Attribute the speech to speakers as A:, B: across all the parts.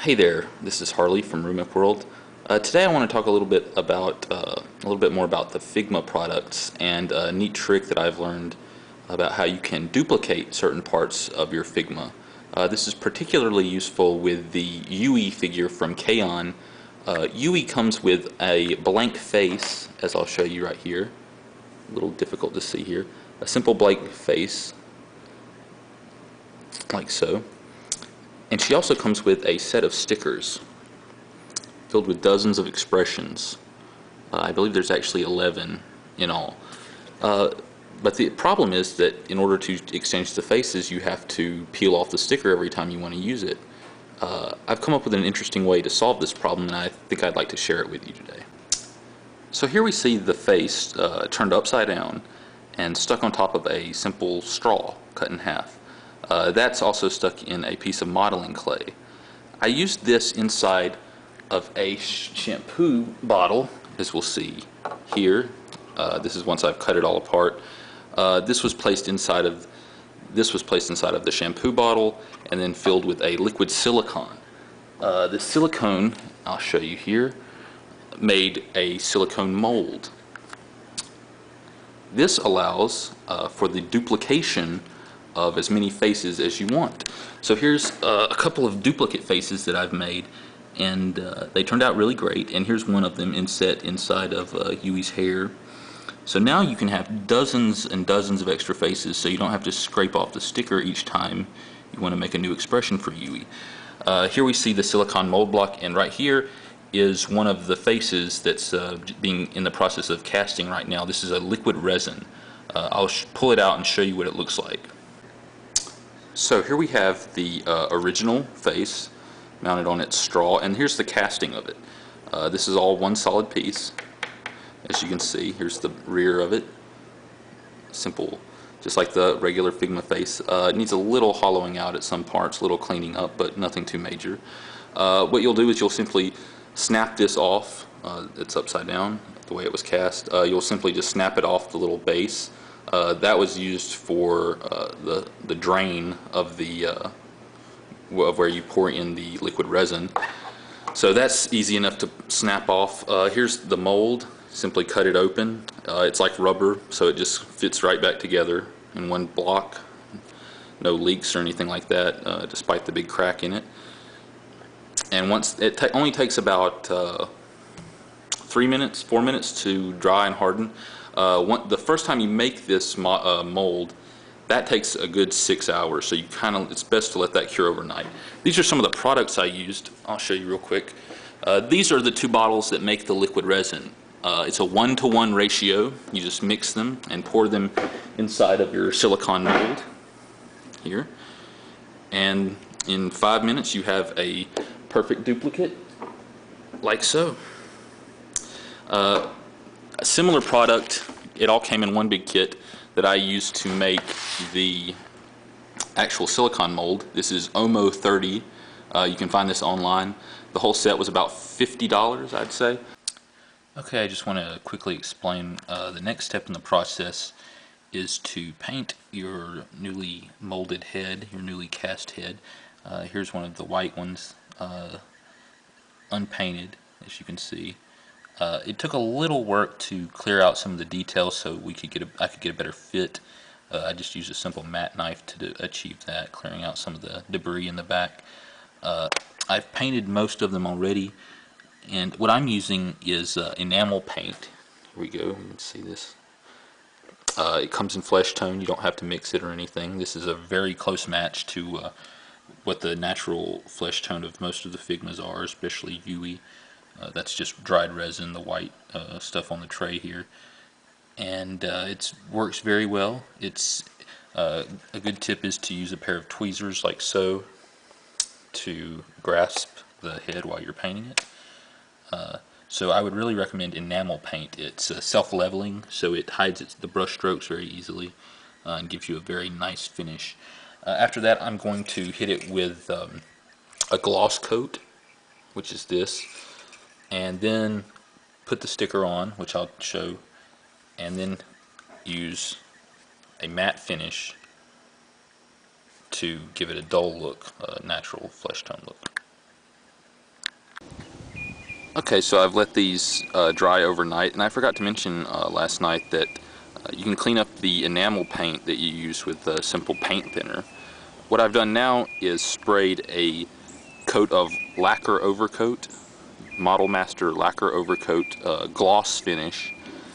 A: Hey there, this is Harley from Room World. Today I want to talk a little bit more about the Figma products and a neat trick that I've learned about how you can duplicate certain parts of your Figma. This is particularly useful with the Yui figure from K-On! Yui comes with a blank face, as I'll show you right here. A little difficult to see here. A simple blank face, like so. And she also comes with a set of stickers filled with dozens of expressions. I believe there's actually 11 in all. But the problem is that in order to exchange the faces, you have to peel off the sticker every time you want to use it. I've come up with an interesting way to solve this problem, and I think I'd like to share it with you today. So here we see the face turned upside down and stuck on top of a simple straw cut in half. That's also stuck in a piece of modeling clay. I used this inside of a shampoo bottle, as we'll see here. This is once I've cut it all apart. This was placed inside of the shampoo bottle and then filled with a liquid silicone. The silicone, I'll show you here, made a silicone mold. This allows for the duplication of as many faces as you want. So here's a couple of duplicate faces that I've made, and they turned out really great. And here's one of them inset inside of Yui's hair. So now you can have dozens and dozens of extra faces, so you don't have to scrape off the sticker each time you want to make a new expression for Yui. Here we see the silicone mold block, and right here is one of the faces that's being in the process of casting right now. This is a liquid resin. I'll pull it out and show you what it looks like. So here we have the original face mounted on its straw, and here's the casting of it. This is all one solid piece, as you can see. Here's the rear of it. Simple, just like the regular Figma face. It needs a little hollowing out at some parts, a little cleaning up, but nothing too major. What you'll do is you'll simply snap this off. It's upside down, the way it was cast. You'll simply just snap it off the little base. That was used for the drain of the of where you pour in the liquid resin. So that's easy enough to snap off. Here's the mold. Simply cut it open. It's like rubber, so it just fits right back together in one block. No leaks or anything like that, despite the big crack in it. And once it only takes about 4 minutes to dry and harden. The first time you make this mold, that takes a good 6 hours, so it's best to let that cure overnight. These are some of the products I used. I'll show you real quick. These are the two bottles that make the liquid resin. It's a 1-to-1 ratio. You just mix them and pour them inside of your silicone mold here, and in 5 minutes you have a perfect duplicate, like so. A similar product, it all came in one big kit, that I used to make the actual silicone mold. This is Omo 30. You can find this online. The whole set was about $50, I'd say. Okay, I just want to quickly explain the next step in the process is to paint your newly molded head, your newly cast head. Here's one of the white ones, unpainted, as you can see. It took a little work to clear out some of the details so I could get a better fit. I just used a simple matte knife to achieve that, clearing out some of the debris in the back. I've painted most of them already, and what I'm using is enamel paint. Here we go, you can see this. It comes in flesh tone. You don't have to mix it or anything. This is a very close match to what the natural flesh tone of most of the Figmas are, especially Yui. That's just dried resin, the white stuff on the tray here, and it works very well. A good tip is to use a pair of tweezers like so to grasp the head while you're painting it. So I would really recommend enamel paint. It's self-leveling, so it hides the brush strokes very easily and gives you a very nice finish. After that, I'm going to hit it with a gloss coat, which is this, and then put the sticker on, which I'll show, and then use a matte finish to give it a dull look, a natural flesh tone look. Okay, so I've let these dry overnight, and I forgot to mention last night that you can clean up the enamel paint that you use with a simple paint thinner. What I've done now is sprayed a coat of lacquer overcoat, Model Master lacquer overcoat gloss finish,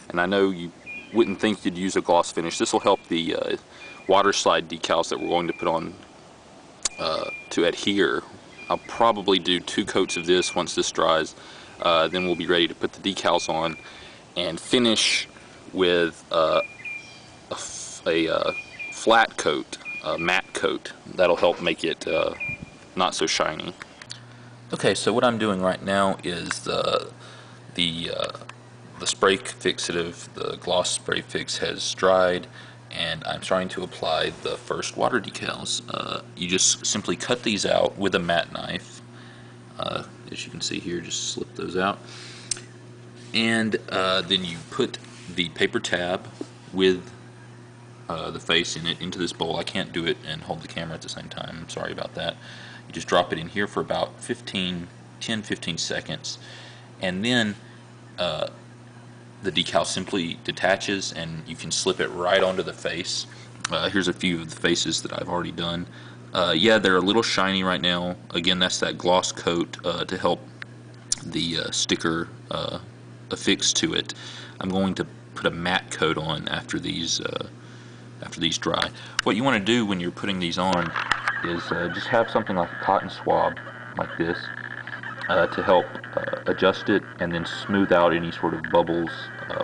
A: and I know you wouldn't think you'd use a gloss finish. This will help the water slide decals that we're going to put on to adhere. I'll probably do 2 coats of this once this dries. Then we'll be ready to put the decals on and finish with a flat coat, a matte coat. That'll help make it not so shiny. Okay, so what I'm doing right now is the spray fixative, the gloss spray fix has dried, and I'm starting to apply the first water decals. You just simply cut these out with a matte knife. As you can see here, just slip those out, and then you put the paper tab with the face in it into this bowl. I can't do it and hold the camera at the same time, I'm sorry about that. You just drop it in here for about 10-15 seconds, and then the decal simply detaches and you can slip it right onto the face. Here's a few of the faces that I've already done. Yeah, they're a little shiny right now. Again, that's that gloss coat to help the sticker affix to it. I'm going to put a matte coat on after these dry. What you want to do when you're putting these on is just have something like a cotton swab like this to help adjust it and then smooth out any sort of bubbles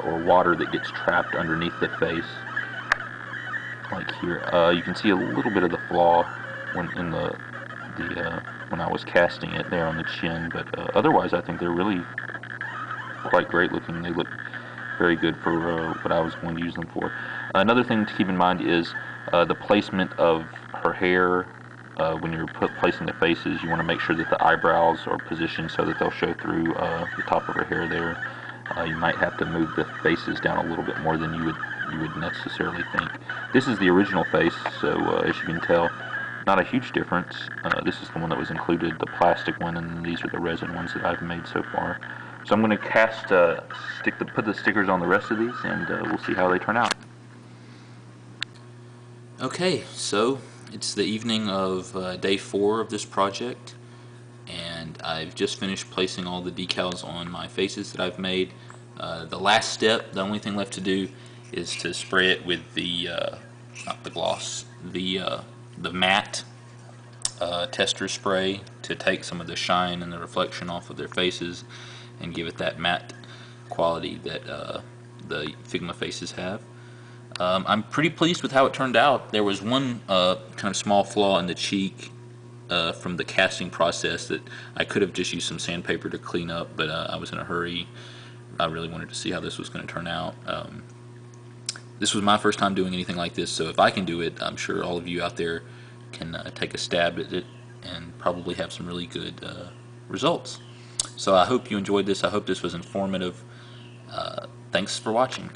A: or water that gets trapped underneath the face. Like here, you can see a little bit of the flaw when when I was casting it there on the chin, but otherwise I think they're really quite great looking. They look very good for what I was going to use them for. Another thing to keep in mind is the placement of her hair. When you're placing the faces, you want to make sure that the eyebrows are positioned so that they'll show through the top of her hair there. You might have to move the faces down a little bit more than you would necessarily think. This is the original face, so as you can tell, not a huge difference. This is the one that was included, the plastic one, and these are the resin ones that I've made so far. So I'm going to put the stickers on the rest of these, and we'll see how they turn out. Okay, so it's the evening of day 4 of this project, and I've just finished placing all the decals on my faces that I've made. The last step, the only thing left to do, is to spray it with the not the gloss, the matte tester spray to take some of the shine and the reflection off of their faces and give it that matte quality that the Figma faces have. I'm pretty pleased with how it turned out. There was one kind of small flaw in the cheek from the casting process that I could have just used some sandpaper to clean up, but I was in a hurry. I really wanted to see how this was going to turn out. This was my first time doing anything like this, so if I can do it, I'm sure all of you out there can take a stab at it and probably have some really good results. So I hope you enjoyed this. I hope this was informative. Thanks for watching.